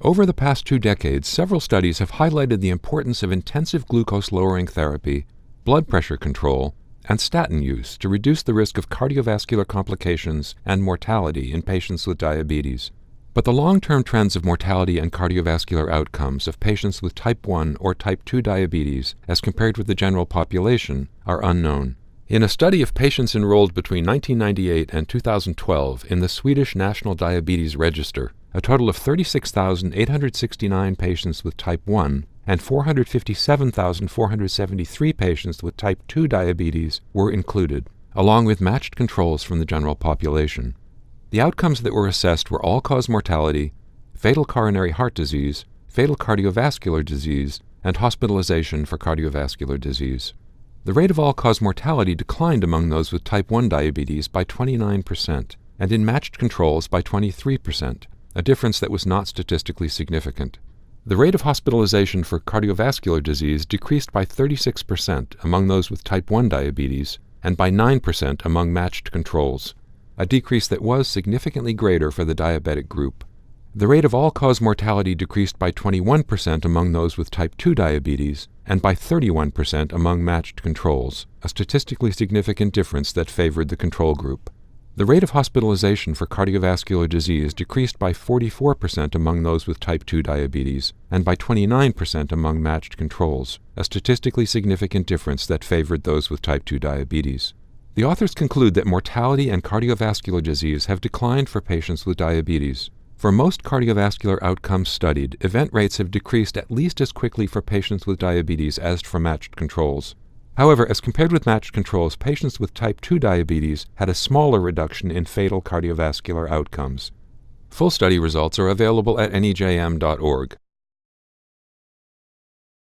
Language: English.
Over the past 2 decades, several studies have highlighted the importance of intensive glucose-lowering therapy, blood pressure control, and statin use to reduce the risk of cardiovascular complications and mortality in patients with diabetes. But the long-term trends of mortality and cardiovascular outcomes of patients with type 1 or type 2 diabetes as compared with the general population are unknown. In a study of patients enrolled between 1998 and 2012 in the Swedish National Diabetes Register, a total of 36,869 patients with type 1 and 457,473 patients with type 2 diabetes were included, along with matched controls from the general population. The outcomes that were assessed were all-cause mortality, fatal coronary heart disease, fatal cardiovascular disease, and hospitalization for cardiovascular disease. The rate of all-cause mortality declined among those with type 1 diabetes by 29%, and in matched controls by 23%, a difference that was not statistically significant. The rate of hospitalization for cardiovascular disease decreased by 36% among those with type 1 diabetes and by 9% among matched controls, a decrease that was significantly greater for the diabetic group. The rate of all-cause mortality decreased by 21% among those with type 2 diabetes and by 31% among matched controls, a statistically significant difference that favored the control group. The rate of hospitalization for cardiovascular disease decreased by 44% among those with type 2 diabetes and by 29% among matched controls, a statistically significant difference that favored those with type 2 diabetes. The authors conclude that mortality and cardiovascular disease have declined for patients with diabetes. For most cardiovascular outcomes studied, event rates have decreased at least as quickly for patients with diabetes as for matched controls. However, as compared with matched controls, patients with type 2 diabetes had a smaller reduction in fatal cardiovascular outcomes. Full study results are available at nejm.org.